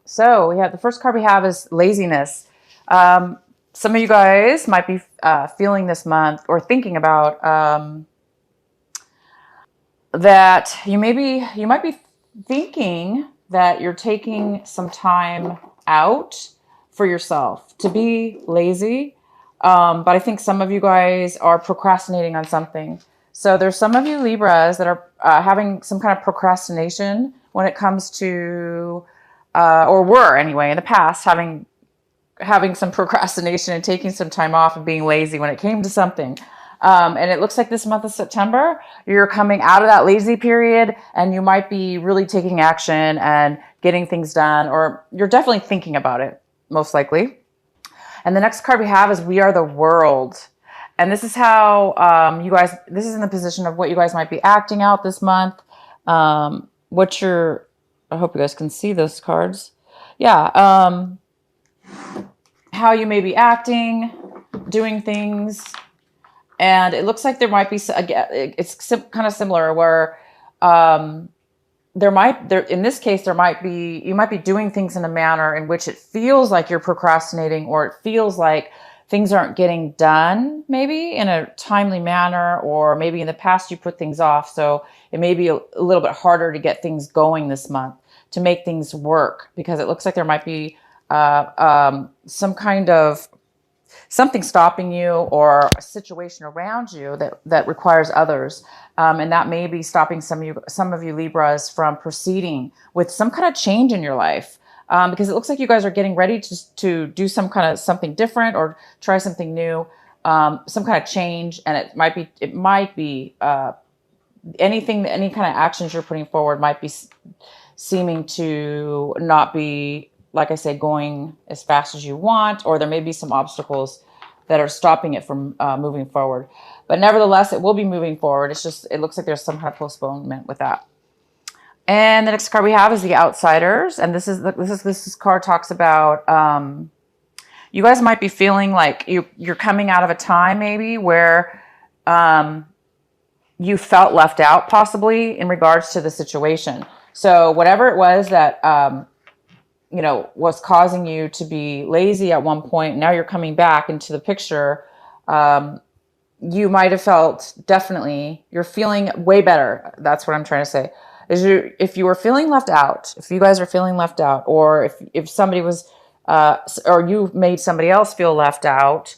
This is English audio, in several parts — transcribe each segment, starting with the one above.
So we have the first card we have is laziness. Some of you guys might be feeling this month or thinking about that you might be thinking that you're taking some time out for yourself to be lazy. But I think some of you guys are procrastinating on something. So there's some of you Libras that are having some kind of procrastination when it comes to, or were anyway in the past having some procrastination and taking some time off and being lazy when it came to something. And it looks like this month of September, you're coming out of that lazy period and you might be really taking action and getting things done, or you're definitely thinking about it, most likely. And the next card we have is We Are the World. And this is how this is in the position of what you guys might be acting out this month. I hope you guys can see those cards. Yeah. How you may be acting, doing things. And it looks like there might be, it's kind of similar where in this case, you might be doing things in a manner in which it feels like you're procrastinating, or it feels like things aren't getting done maybe in a timely manner, or maybe in the past you put things off. So it may be a little bit harder to get things going this month, to make things work, because it looks like there might be some kind of something stopping you, or a situation around you that requires others. And that may be stopping some of you Libras from proceeding with some kind of change in your life. Because it looks like you guys are getting ready to do some kind of something different, or try something new, some kind of change. And it might be any kind of actions you're putting forward might be seeming to not be, like I say, going as fast as you want, or there may be some obstacles that are stopping it from moving forward. But nevertheless, it will be moving forward. It looks like there's some kind of postponement with that. And the next card we have is the Outsiders. And this card talks about, you guys might be feeling like you're coming out of a time maybe where you felt left out, possibly in regards to the situation. So whatever it was that, was causing you to be lazy at one point, now you're coming back into the picture. You might have felt, definitely, you're feeling way better. That's what I'm trying to say. If you were feeling left out, if you guys are feeling left out, or if somebody was, or you made somebody else feel left out,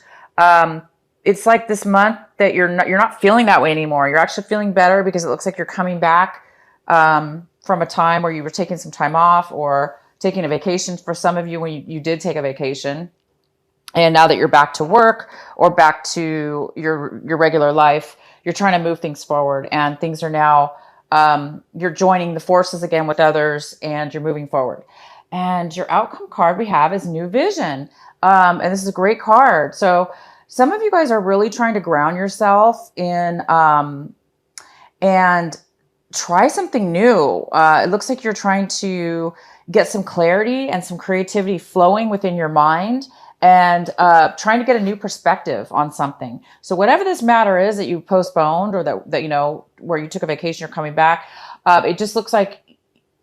it's like this month that you're not feeling that way anymore. You're actually feeling better, because it looks like you're coming back from a time where you were taking some time off, or taking a vacation for some of you when you did take a vacation. And now that you're back to work, or back to your regular life, you're trying to move things forward, and things are now, you're joining the forces again with others, and you're moving forward. And your outcome card we have is New Vision. And this is a great card. So some of you guys are really trying to ground yourself in, and try something new. It looks like you're trying to get some clarity and some creativity flowing within your mind, and trying to get a new perspective on something. So whatever this matter is that you postponed, or that where you took a vacation, you're coming back, it just looks like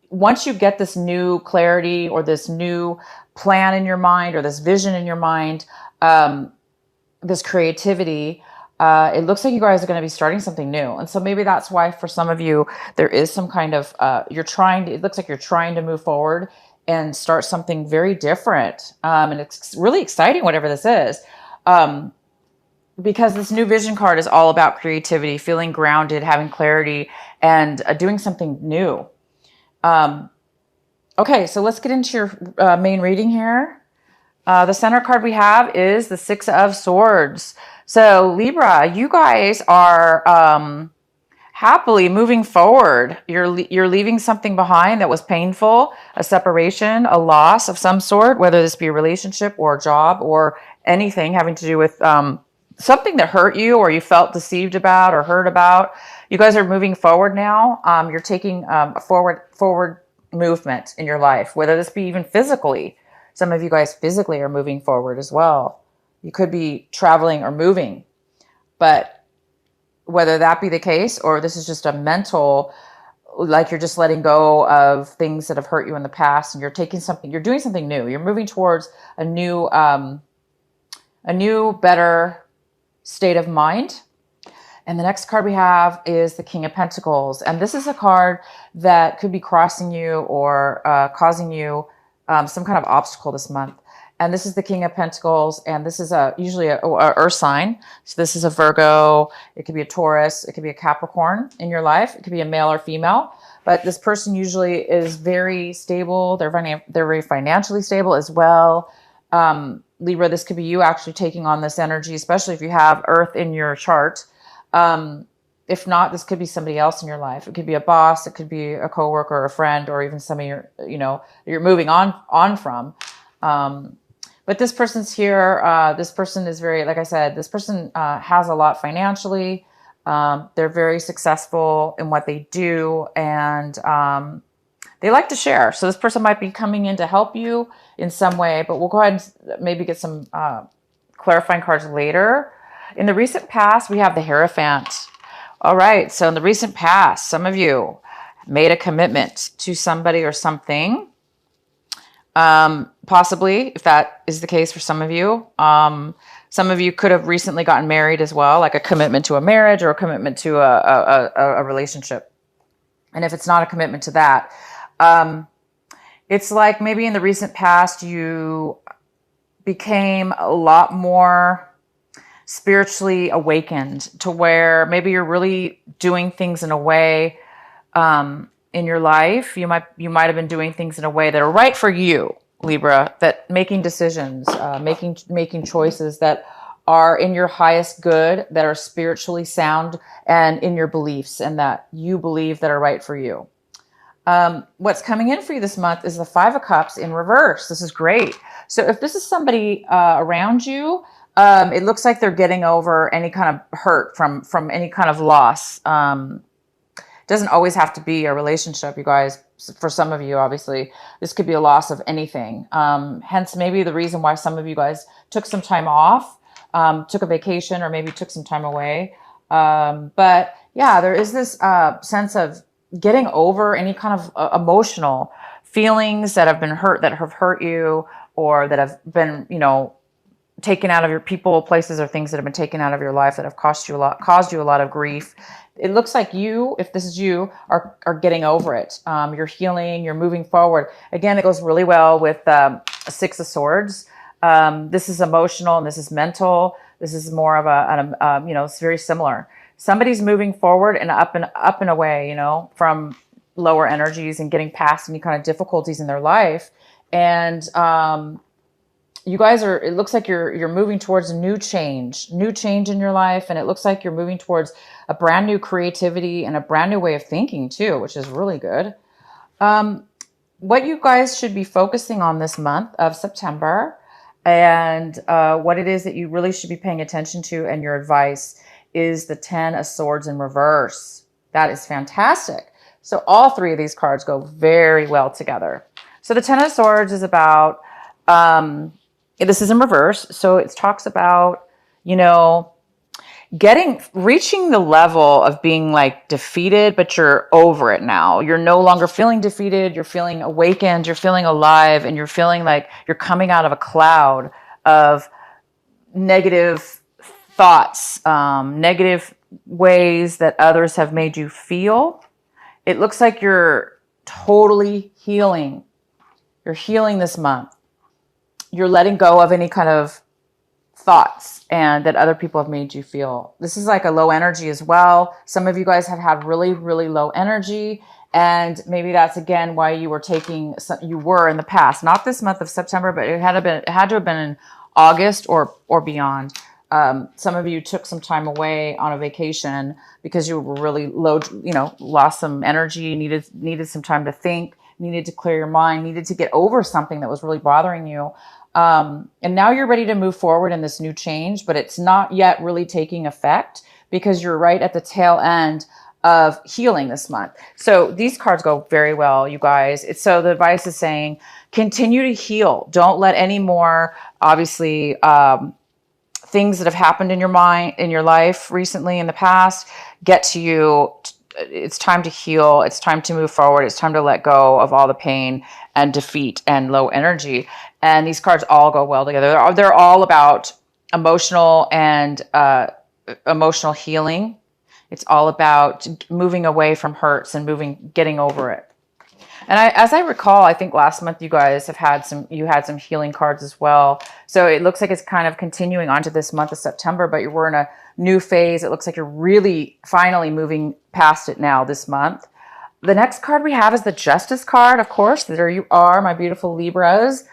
once you get this new clarity, or this new plan in your mind, or this vision in your mind, this creativity, it looks like you guys are going to be starting something new. And so maybe that's why for some of you, there is some kind of, it looks like you're trying to move forward and start something very different. And it's really exciting, whatever this is. Because this New Vision card is all about creativity, feeling grounded, having clarity, and doing something new. Okay, so let's get into your main reading here. The center card we have is the Six of Swords. So Libra, you guys are happily moving forward. You're leaving something behind that was painful, a separation, a loss of some sort, whether this be a relationship or a job or anything having to do with something that hurt you, or you felt deceived about or hurt about. You guys are moving forward now. You're taking a forward movement in your life, whether this be even physically. Some of you guys physically are moving forward as well. You could be traveling or moving, but whether that be the case, or this is just a mental, like you're just letting go of things that have hurt you in the past, and you're doing something new. You're moving towards a new, better state of mind. And the next card we have is the King of Pentacles. And this is a card that could be crossing you or causing you some kind of obstacle this month. And this is the King of Pentacles. And this is usually a earth sign. So this is a Virgo. It could be a Taurus. It could be a Capricorn in your life. It could be a male or female. But this person usually is very stable. They're very financially stable as well. Libra, this could be you actually taking on this energy, especially if you have earth in your chart. If not, this could be somebody else in your life. It could be a boss. It could be a coworker or a friend, or even somebody you're moving on from. But this person's here. This person is very, like I said, this person has a lot financially. They're very successful in what they do, and they like to share. So this person might be coming in to help you in some way, but we'll go ahead and maybe get some clarifying cards later. In the recent past, we have the Hierophant. All right, so in the recent past, some of you made a commitment to somebody or something. Possibly, if that is the case for some of you. Some of you could have recently gotten married as well, like a commitment to a marriage or a commitment to a relationship. And if it's not a commitment to that, it's like maybe in the recent past, you became a lot more spiritually awakened to where maybe you're really doing things in a way in your life. You might have been doing things in a way that are right for you, Libra, that making decisions, making choices that are in your highest good, that are spiritually sound and in your beliefs, and that you believe that are right for you. What's coming in for you this month is the Five of Cups in reverse. This is great. So if this is somebody around you, it looks like they're getting over any kind of hurt from any kind of loss. It doesn't always have to be a relationship, you guys. For some of you, obviously, this could be a loss of anything. Hence, maybe the reason why some of you guys took some time off, took a vacation, or maybe took some time away. But yeah, there is this sense of getting over any kind of emotional feelings that have been hurt, that have hurt you, or that have been, taken out of your people, places, or things that have been taken out of your life that have caused you a lot of grief. It looks like you, if this is you, are getting over it. You're healing, you're moving forward. Again, it goes really well with a Six of Swords. This is emotional and this is mental. This is more of it's very similar. Somebody's moving forward and up and away, from lower energies and getting past any kind of difficulties in their life. And you guys it looks like you're moving towards a new change in your life. And it looks like you're moving towards a brand new creativity and a brand new way of thinking too, which is really good. What you guys should be focusing on this month of September, and what it is that you really should be paying attention to, and your advice, is the Ten of Swords in reverse. That is fantastic. So all three of these cards go very well together. So the Ten of Swords is about, this is in reverse. So it talks about, reaching the level of being like defeated, but you're over it now. You're no longer feeling defeated. You're feeling awakened. You're feeling alive, and you're feeling like you're coming out of a cloud of negative thoughts, negative ways that others have made you feel. It looks like you're totally healing. You're healing this month. You're letting go of any kind of thoughts and that other people have made you feel. This is like a low energy as well. Some of you guys have had really, really low energy, and maybe that's again why you were in the past, not this month of September, but it had to have been in August or beyond. Some of you took some time away on a vacation because you were really low, lost some energy, needed some time to think, needed to clear your mind, needed to get over something that was really bothering you. And now you're ready to move forward in this new change, but it's not yet really taking effect because you're right at the tail end of healing this month. So these cards go very well, you guys. So the advice is saying, continue to heal. Don't let any more, obviously, things that have happened in your mind, in your life recently in the past, get to you it's time to heal. It's time to move forward. It's time to let go of all the pain and defeat and low energy. And these cards all go well together. They're all about emotional and emotional healing. It's all about moving away from hurts and getting over it. And as I recall, I think last month you guys had some healing cards as well. So it looks like it's kind of continuing on to this month of September, but we're in a new phase. It looks like you're really finally moving past it now this month. The next card we have is the Justice card, of course. There you are, my beautiful Libras.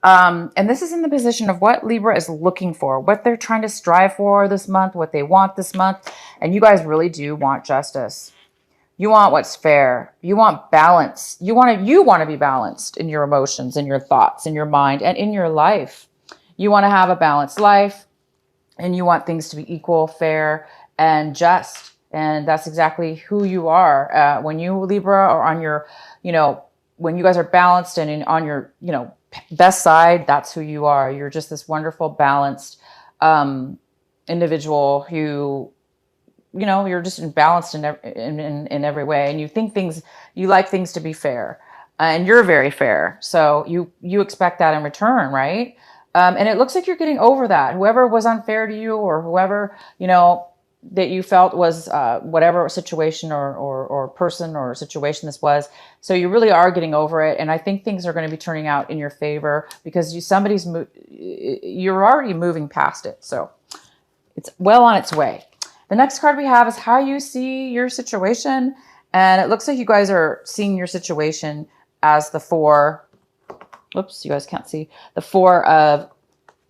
And this is in the position of what Libra is looking for, what they're trying to strive for this month, what they want this month. And you guys really do want justice. You want what's fair. You want balance. You want to be balanced in your emotions, in your thoughts, in your mind, and in your life. You want to have a balanced life, and you want things to be equal, fair, and just. And that's exactly who you are. When you, Libra, are on your, when you guys are balanced and on your, best side, that's who you are. You're just this wonderful, balanced individual who, you're just balanced in every way. And you like things to be fair, and you're very fair. So you expect that in return, right? And it looks like you're getting over that. Whoever was unfair to you, or whoever, that you felt was whatever situation or person or situation this was. So you really are getting over it. And I think things are going to be turning out in your favor because you're already moving past it. So it's well on its way. The next card we have is how you see your situation. And it looks like you guys are seeing your situation as the four. Oops, you guys can't see. The four of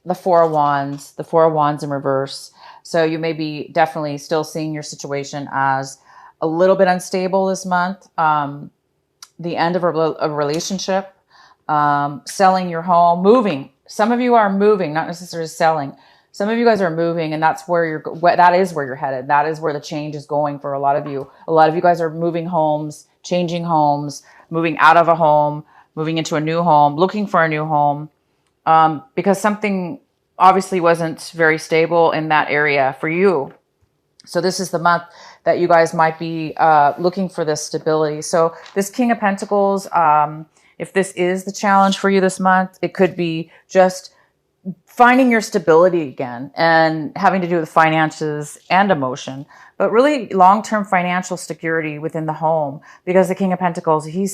wands. The four of wands in reverse. So you may be definitely still seeing your situation as a little bit unstable this month. The end of a relationship. Selling your home. Moving. Some of you are moving, not necessarily selling. Some of you guys are moving, and that is where you're headed. That is where the change is going for a lot of you. A lot of you guys are moving homes, changing homes, moving out of a home, moving into a new home, looking for a new home, because something obviously wasn't very stable in that area for you. So this is the month that you guys might be looking for this stability. So this King of Pentacles, if this is the challenge for you this month, it could be just finding your stability again and having to do with finances and emotion, but really long-term financial security within the home, because the King of Pentacles, he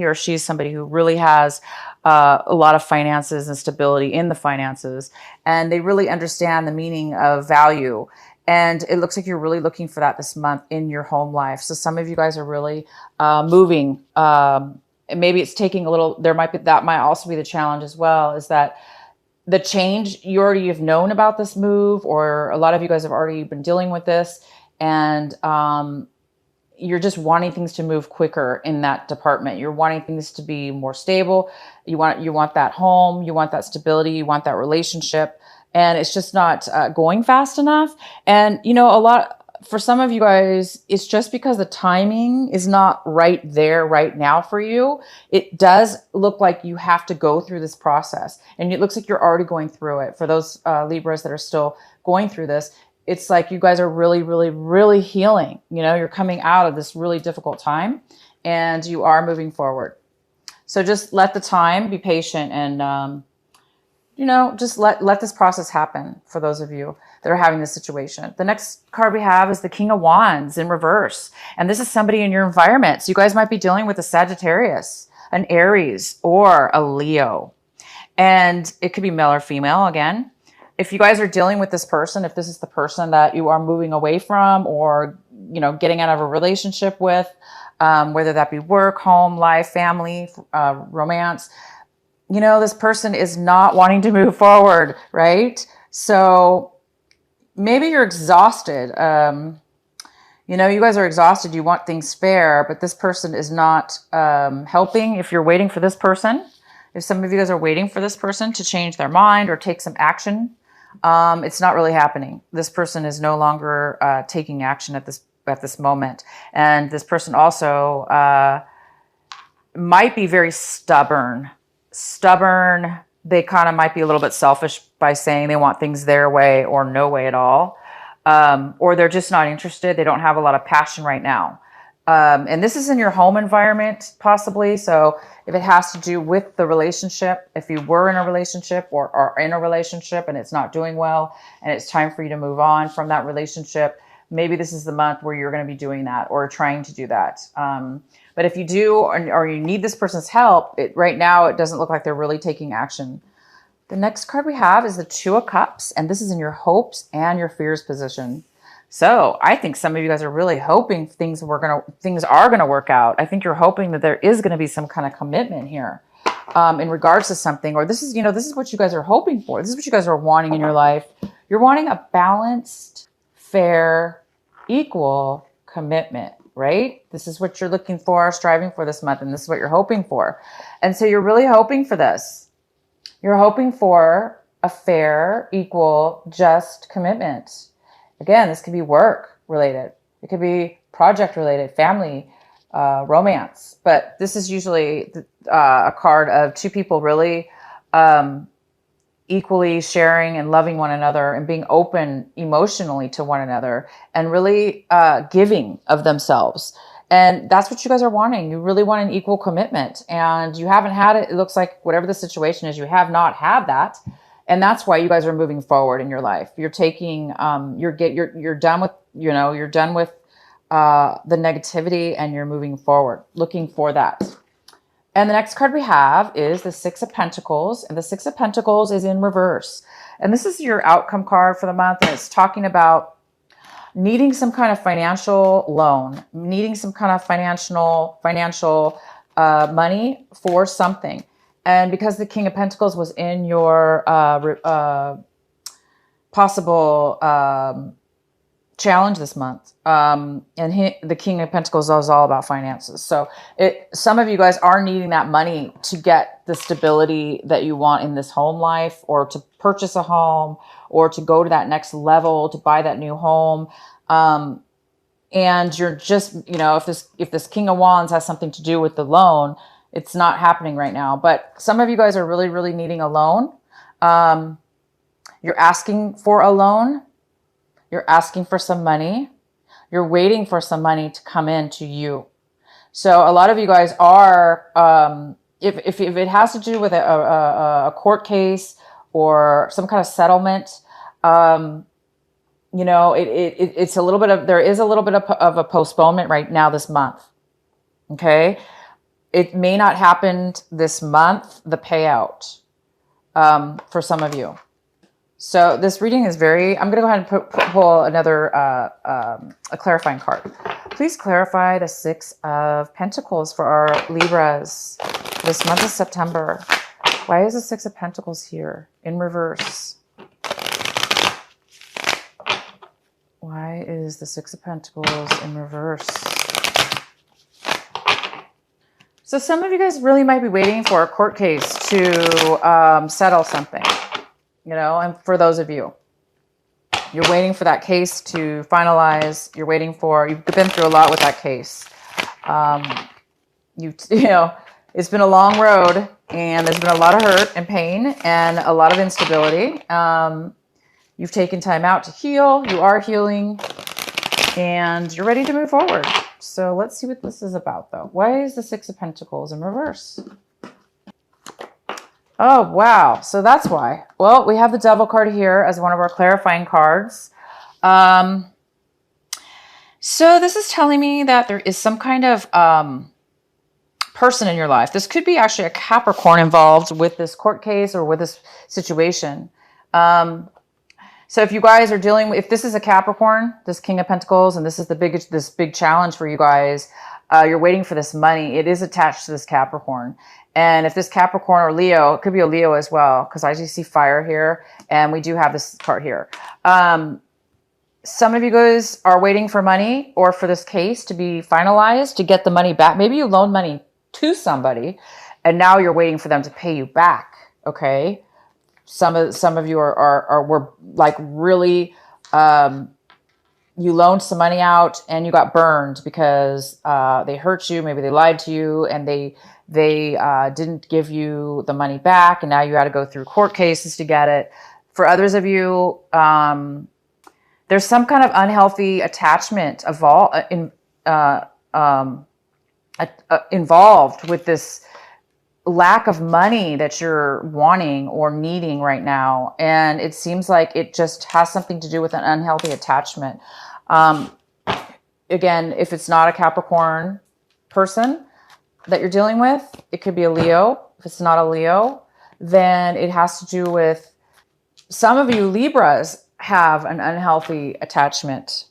or she's somebody who really has a lot of finances and stability in the finances, and they really understand the meaning of value. And it looks like you're really looking for that this month in your home life. So some of you guys are really moving. Maybe it's taking a little, that might also be the challenge as well, is that the change, you already have known about this move, or a lot of you guys have already been dealing with this, and you're just wanting things to move quicker in that department. You're wanting things to be more stable. You want that home, you want that stability, you want that relationship, and it's just not going fast enough. And for some of you guys, it's just because the timing is not right there right now for you. It does look like you have to go through this process, and it looks like you're already going through it. For those Libras that are still going through this, it's like you guys are really, really, really healing. You're coming out of this really difficult time, and you are moving forward. So just let the time, be patient, and just let this process happen for those of you that are having this situation. The next card we have is the King of Wands in reverse. And this is somebody in your environment. So you guys might be dealing with a Sagittarius, an Aries, or a Leo. And it could be male or female again. If you guys are dealing with this person, if this is the person that you are moving away from, or, getting out of a relationship with, whether that be work, home, life, family, romance, this person is not wanting to move forward, right? So maybe you're exhausted. You guys are exhausted. You want things fair, but this person is not helping. If you're waiting for this person, if some of you guys are waiting for this person to change their mind or take some action, it's not really happening. This person is no longer taking action at this moment. And this person also might be very stubborn. They kind of might be a little bit selfish by saying they want things their way or no way at all. Or they're just not interested. They don't have a lot of passion right now. And this is in your home environment, possibly. So if it has to do with the relationship, if you were in a relationship or are in a relationship and it's not doing well and it's time for you to move on from that relationship, maybe this is the month where you're going to be doing that or trying to do that. But if you do, or you need this person's help, right now it doesn't look like they're really taking action. The next card we have is the Two of Cups, and this is in your hopes and your fears position. So I think some of you guys are really hoping things are going to work out. I think you're hoping that there is going to be some kind of commitment here in regards to something, or this is what you guys are hoping for. This is what you guys are wanting in your life. You're wanting a balanced, fair, equal commitment, right? This is what you're looking for, striving for this month, and this is what you're hoping for. And so you're really hoping for this. You're hoping for a fair, equal, just commitment. Again, this could be work related. It could be project related, family, romance. But this is usually a card of two people really equally sharing and loving one another and being open emotionally to one another and really giving of themselves. And that's what you guys are wanting. You really want an equal commitment, and you haven't had it. It looks like whatever the situation is, you have not had that. And that's why you guys are moving forward in your life. You're taking, you're done with, you're done with the negativity, and you're moving forward, looking for that. And the next card we have is the Six of Pentacles, and the Six of Pentacles is in reverse. And this is your outcome card for the month, and it's talking about needing some kind of financial loan, needing some kind of financial money for something. And because the King of Pentacles was in your possible challenge this month, and the King of Pentacles is all about finances. So some of you guys are needing that money to get the stability that you want in this home life, or to purchase a home, or to go to that next level, to buy that new home. And you're just, if this King of Wands has something to do with the loan, it's not happening right now. But some of you guys are really, really needing a loan. You're asking for a loan. You're asking for some money. You're waiting for some money to come in to you. So a lot of you guys are, if it has to do with a court case or some kind of settlement, it's a little bit of, there is a little bit of a postponement right now this month. Okay. It may not happen this month, the payout, for some of you. So this reading is I'm going to go ahead and pull another, a clarifying card. Please clarify the Six of Pentacles for our Libras this month of September. Why is the Six of Pentacles here in reverse? Why is the Six of Pentacles in reverse? So some of you guys really might be waiting for a court case to settle something, and for those of you, you're waiting for that case to finalize. You've been through a lot with that case. It's been a long road, and there's been a lot of hurt and pain and a lot of instability. You've taken time out to heal. You are healing, and you're ready to move forward. So let's see what this is about, though. Why is the Six of Pentacles in reverse? Oh, wow. So that's why. Well, we have the Devil card here as one of our clarifying cards. So this is telling me that there is some kind of person in your life. This could be actually a Capricorn involved with this court case or with this situation. So if you guys are dealing with, if this is a Capricorn, this King of Pentacles, and this is this big challenge for you guys, you're waiting for this money. It is attached to this Capricorn. And if this Capricorn or Leo, it could be a Leo as well, because I just see fire here, and we do have this part here. Some of you guys are waiting for money or for this case to be finalized to get the money back. Maybe you loaned money to somebody, and now you're waiting for them to pay you back. Okay. Some of you were like really, you loaned some money out and you got burned because they hurt you. Maybe they lied to you, and they didn't give you the money back, and now you had to go through court cases to get it. For others of you, there's some kind of unhealthy attachment involved with this lack of money that you're wanting or needing right now. And it seems like it just has something to do with an unhealthy attachment. Again, if it's not a Capricorn person that you're dealing with, it could be a Leo. If it's not a Leo, then it has to do with, some of you Libras have an unhealthy attachment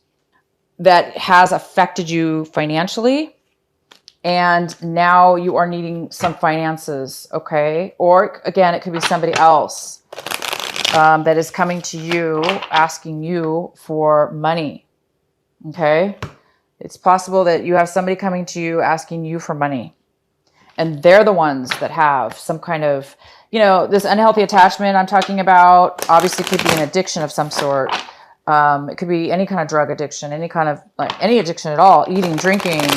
that has affected you financially. And now you are needing some finances, okay? Or again, it could be somebody else that is coming to you, asking you for money, okay? It's possible that you have somebody coming to you asking you for money. And they're the ones that have some kind of, this unhealthy attachment I'm talking about. Obviously could be an addiction of some sort. It could be any kind of drug addiction, any kind of, any addiction at all, eating, drinking,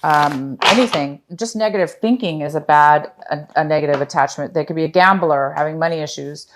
anything. Just negative thinking is a negative attachment. They could be a gambler, having money issues.